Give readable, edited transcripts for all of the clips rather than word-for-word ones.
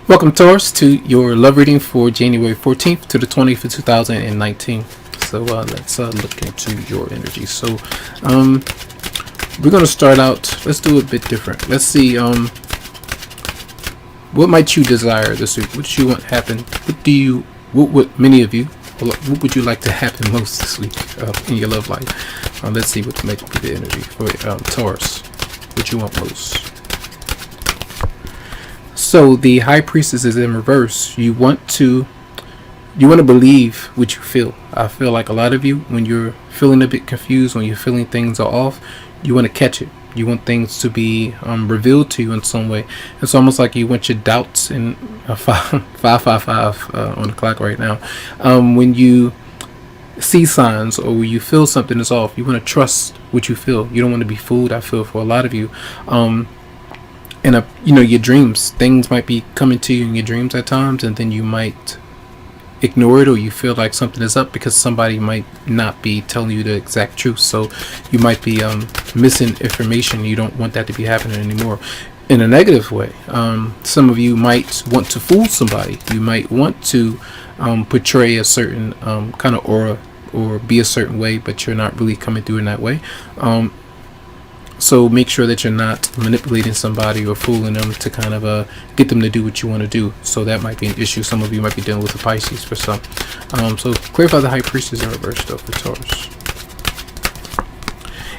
Welcome, Taurus, to your love reading for January 14th to the 20th of 2019. So let's look into your energy. So we're going to start out, let's do it a bit different. Let's see, what might you desire this week? What do you want to happen? What would many of you, what would you like to happen most this week in your love life? Let's see what might be the energy for Taurus. What you want most? So the High Priestess is in reverse. You want to believe what you feel. I feel like a lot of you, when you're feeling a bit confused, when you're feeling things are off, you want to catch it. You want things to be revealed to you in some way. It's almost like you want your doubts in 555 on the clock right now. When you see signs or when you feel something is off, you want to trust what you feel. You don't want to be fooled. I feel for a lot of you. And your dreams, things might be coming to you in your dreams at times, and then you might ignore it, or you feel like something is up because somebody might not be telling you the exact truth. So you might be missing information. You don't want that to be happening anymore in a negative way. Some of you might want to fool somebody. You might want to portray a certain kind of aura or be a certain way, but you're not really coming through in that way. So make sure that you're not manipulating somebody or fooling them to kind of get them to do what you want to do. So that might be an issue. Some of you might be dealing with the Pisces for some. So clarify the High Priestess in reverse though for Taurus.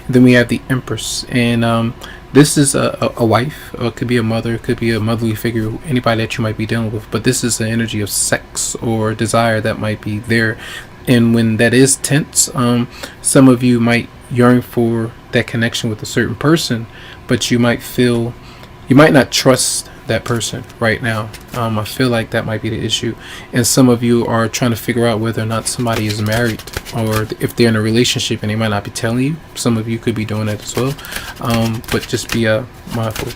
And then we have the Empress, and this is a wife, or it could be a mother, it could be a motherly figure, anybody that you might be dealing with. But this is the energy of sex or desire that might be there. And when that is tense, some of you might yearn for that connection with a certain person, but you might not trust that person right now. I feel like that might be the issue. And some of you are trying to figure out whether or not somebody is married or if they're in a relationship, and they might not be telling you. Some of you could be doing that as well. But just be mindful.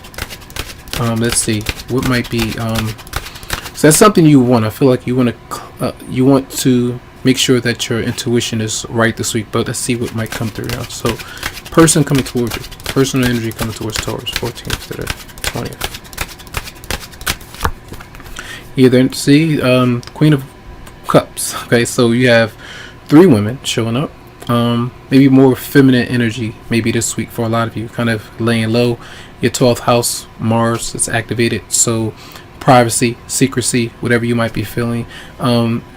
Let's see what might be so that's something you want. I feel like you want to make sure that your intuition is right this week, but let's see what might come through now. So person coming towards you, personal energy coming towards Taurus, 14th to the 20th. You then see Queen of Cups. Okay, so you have 3 women showing up. Maybe more feminine energy maybe this week for a lot of you, kind of laying low. Your 12th house, Mars, is activated, so privacy, secrecy, whatever you might be feeling.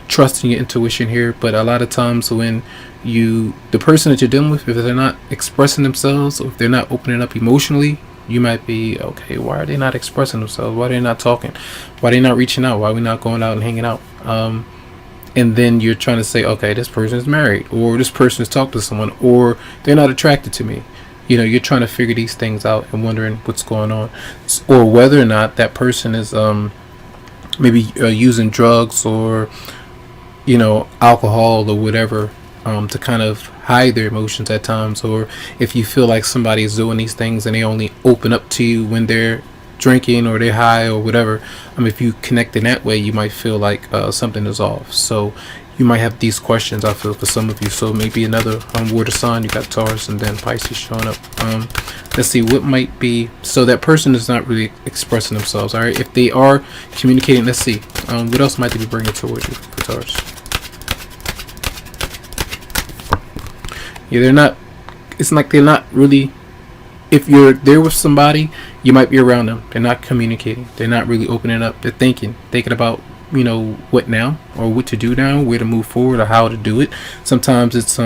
Trusting your intuition here. But a lot of times when the person that you're dealing with, if they're not expressing themselves, or if they're not opening up emotionally, you might be, okay, why are they not expressing themselves? Why are they not talking? Why are they not reaching out? Why are we not going out and hanging out? And then you're trying to say, okay, this person is married, or this person has talked to someone, or they're not attracted to me. You're trying to figure these things out and wondering what's going on, or whether or not that person is maybe using drugs or alcohol or whatever to kind of hide their emotions at times. Or if you feel like somebody is doing these things and they only open up to you when they're drinking or they're high or whatever, if you connect in that way, you might feel like something is off. So you might have these questions, I feel, for some of you. So maybe another water sign. You got Taurus and then Pisces showing up. Let's see what might be. So that person is not really expressing themselves. All right, if they are communicating, let's see what else might they be bringing towards you for Taurus. Yeah, they're not. It's like they're not really. If you're there with somebody, you might be around them. They're not communicating. They're not really opening up. They're thinking about what now, or what to do now, where to move forward, or how to do it. Sometimes it's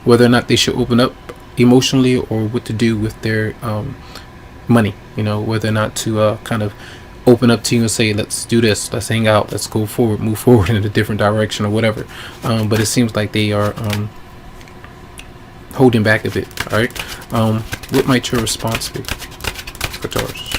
whether or not they should open up emotionally, or what to do with their money, whether or not to kind of open up to you and say, let's do this, let's hang out, let's go forward, move forward in a different direction or whatever. But it seems like they are holding back a bit. All right, what might your response be for Taurus?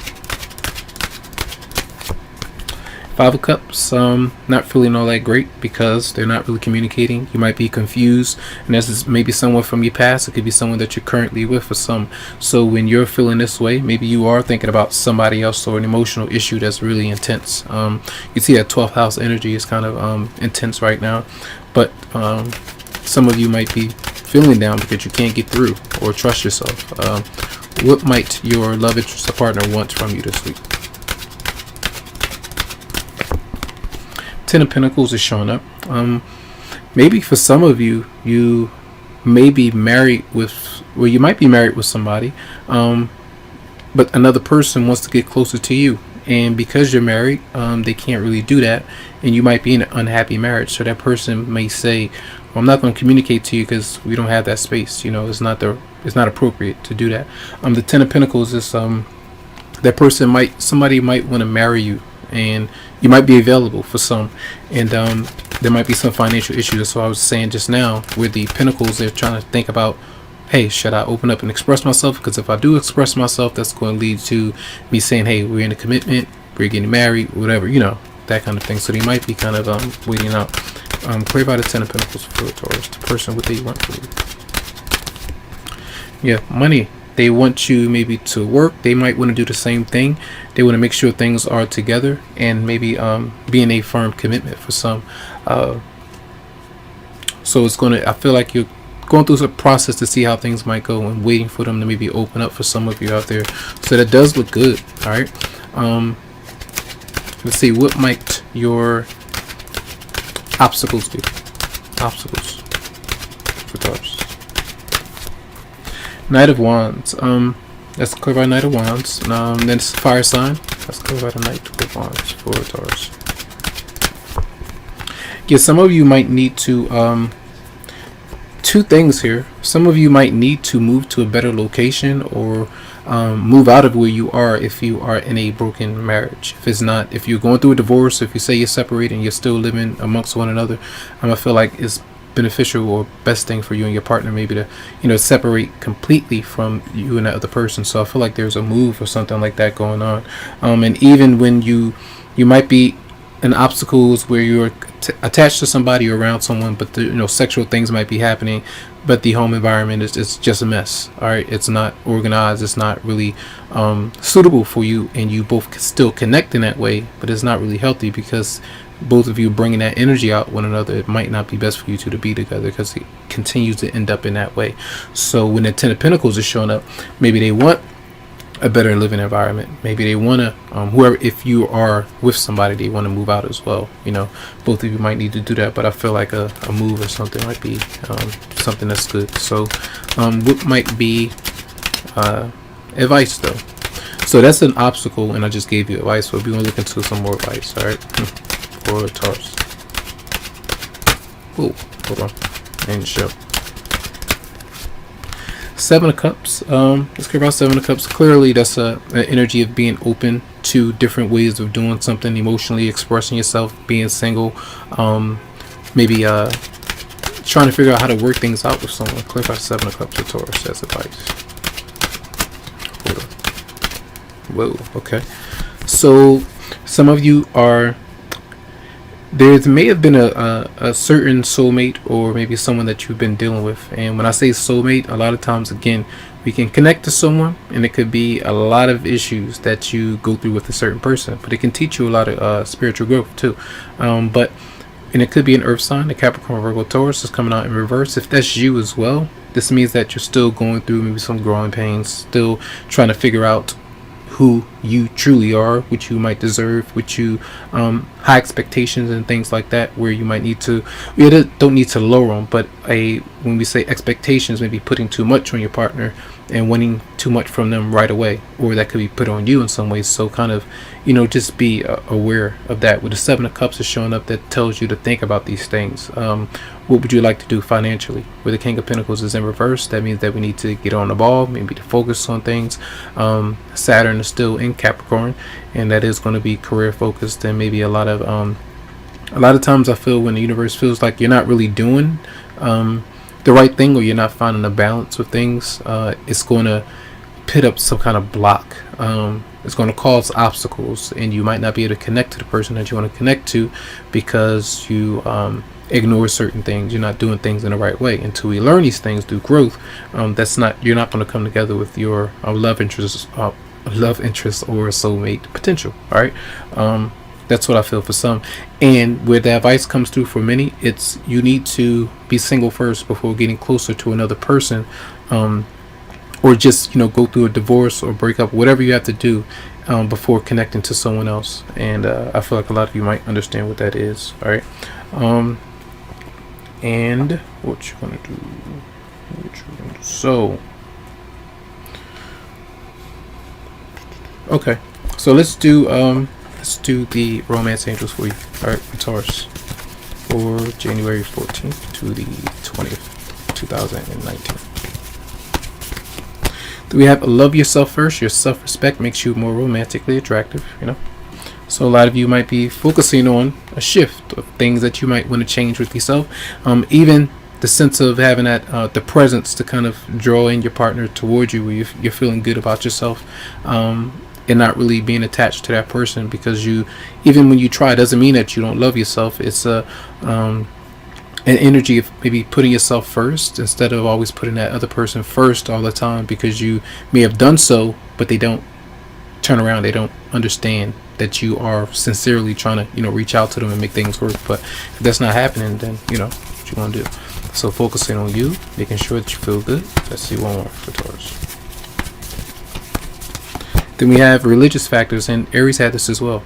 5 of Cups, not feeling all that great because they're not really communicating. You might be confused, and this is maybe someone from your past. It could be someone that you're currently with for some. So when you're feeling this way, maybe you are thinking about somebody else or an emotional issue that's really intense. You see that 12th house energy is kind of intense right now, but some of you might be feeling down because you can't get through or trust yourself. What might your love interest or partner want from you this week? Ten of Pentacles is showing up. Maybe for some of you, you may be married with, well, you might be married with somebody, but another person wants to get closer to you. And because you're married, they can't really do that. And you might be in an unhappy marriage. So that person may say, well, I'm not going to communicate to you because we don't have that space. You know, it's not appropriate to do that. The Ten of Pentacles is that person somebody might want to marry you, and you might be available for some, and there might be some financial issues. So I was saying just now, with the Pentacles, they're trying to think about, hey, should I open up and express myself? Because if I do express myself, that's going to lead to me saying, hey, we're in a commitment, we're getting married, whatever, you know, that kind of thing. So they might be kind of waiting out. Clear by the Ten of Pentacles for Taurus, the person what they want for you. Yeah, money. They want you maybe to work. They might want to do the same thing. They want to make sure things are together, and maybe be in a firm commitment for some. So it's going to, I feel like you're going through a process to see how things might go, and waiting for them to maybe open up for some of you out there. So that does look good. All right. Let's see, what might your obstacles be? Obstacles for Taurus. Knight of Wands. That's clear by Knight of Wands. Then it's fire sign. That's clear by the Knight of Wands for Taurus. Yeah, some of you might need to two things here. Some of you might need to move to a better location, or move out of where you are if you are in a broken marriage. If you're going through a divorce, if you say you're separated and you're still living amongst one another, I feel like it's beneficial or best thing for you and your partner maybe to, you know, separate completely from you and that other person. So I feel like there's a move or something like that going on. And even when you might be in obstacles where you're attached to somebody or around someone, but the, you know, sexual things might be happening, but the home environment is just a mess. All right, it's not organized, it's not really suitable for you, and you both can still connect in that way, but it's not really healthy because both of you bringing that energy out one another. It might not be best for you two to be together because it continues to end up in that way. So when the Ten of Pentacles is showing up, maybe they want a better living environment. Maybe they want to, whoever, if you are with somebody, they want to move out as well. You know, both of you might need to do that, but I feel like a move or something might be something that's good. So what might be advice though? So that's an obstacle, and I just gave you advice. So we're going to look into some more advice. All right, for Taurus. Oh, hold on, and show. Seven of Cups. Let's care about Seven of Cups. Clearly, that's an energy of being open to different ways of doing something, emotionally expressing yourself, being single, maybe trying to figure out how to work things out with someone. Clear by Seven of Cups of Taurus. That's advice. Hold on. Whoa. Okay. So some of you are. There may have been a certain soulmate, or maybe someone that you've been dealing with. And when I say soulmate, a lot of times, again, we can connect to someone, and it could be a lot of issues that you go through with a certain person, but it can teach you a lot of spiritual growth too. And it could be an earth sign. The Capricorn, Virgo, Taurus is coming out in reverse. If that's you as well, this means that you're still going through maybe some growing pains, still trying to figure out who you truly are, which you might deserve, which you high expectations and things like that, where you might need to, you don't need to lower them, but when we say expectations, maybe putting too much on your partner and wanting too much from them right away, or that could be put on you in some ways. So kind of, you know, just be aware of that. With the Seven of Cups is showing up, that tells you to think about these things. What would you like to do financially? Where the King of Pentacles is in reverse, that means that we need to get on the ball, maybe to focus on things. Saturn is still in Capricorn, and that is going to be career focused, and maybe a lot of times I feel when the universe feels like you're not really doing the right thing, or you're not finding a balance with things, it's going to put up some kind of block. It's going to cause obstacles, and you might not be able to connect to the person that you want to connect to because you ignore certain things. You're not doing things in the right way. Until we learn these things through growth, you're not going to come together with your love interest or soulmate potential. All right. That's what I feel for some. And where the advice comes through for many, it's you need to be single first before getting closer to another person, or just, you know, go through a divorce or break up, whatever you have to do. before connecting to someone else. And I feel like a lot of you might understand what that is. All right. And what you gonna do? So, okay. So let's do the romance angels for you. All right, Taurus, for January 14th to the 20th, 2019. We have love yourself first. Your self-respect makes you more romantically attractive, So a lot of you might be focusing on a shift of things that you might want to change with yourself. Even the sense of having that the presence to kind of draw in your partner towards you, where you're feeling good about yourself, and not really being attached to that person, because even when you try, it doesn't mean that you don't love yourself. It's an energy of maybe putting yourself first instead of always putting that other person first all the time, because you may have done so, but they don't turn around. They don't understand that you are sincerely trying to reach out to them and make things work. But if that's not happening, then what you want to do. So focusing on you, making sure that you feel good. Let's see one more for Taurus. Then we have religious factors, and Aries had this as well.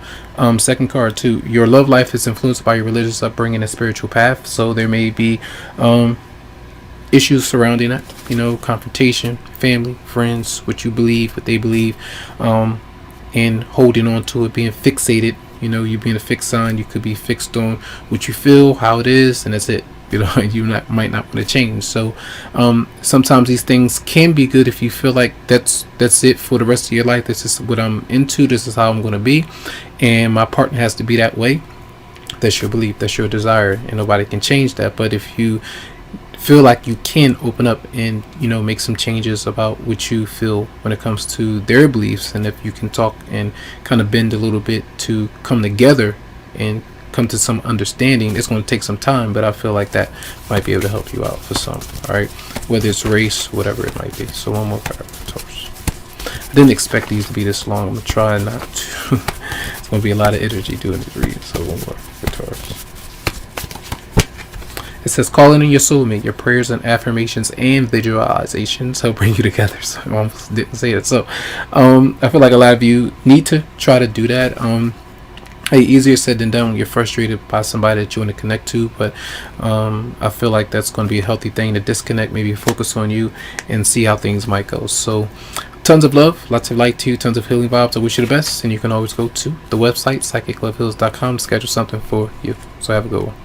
Second card too. Your love life is influenced by your religious upbringing and spiritual path. So there may be issues surrounding that. Confrontation, family, friends, what you believe, what they believe, and holding on to it, being fixated. You being a fixed sign, you could be fixed on what you feel, how it is, and that's it. You might not want to change. So sometimes these things can be good if you feel like that's it for the rest of your life. This is what I'm into. This is how I'm going to be, and my partner has to be that way. That's your belief. That's your desire, and nobody can change that. But if you feel like you can open up and make some changes about what you feel when it comes to their beliefs, and if you can talk and kind of bend a little bit to come together and come to some understanding, it's going to take some time, but I feel like that might be able to help you out for some. All right, whether it's race, whatever it might be. So one more card for Taurus. I didn't expect these to be this long. I'm gonna try not to. It's gonna be a lot of energy doing this reading. So one more for Taurus. It says, calling in your soulmate. Your prayers and affirmations and visualizations help bring you together. So I almost didn't say it. So I feel like a lot of you need to try to do that. Easier said than done when you're frustrated by somebody that you want to connect to, but I feel like that's going to be a healthy thing to disconnect, maybe focus on you and see how things might go. So tons of love, lots of light to you, tons of healing vibes. I wish you the best, and you can always go to the website psychicloveheals.com to schedule something for you. So have a good one.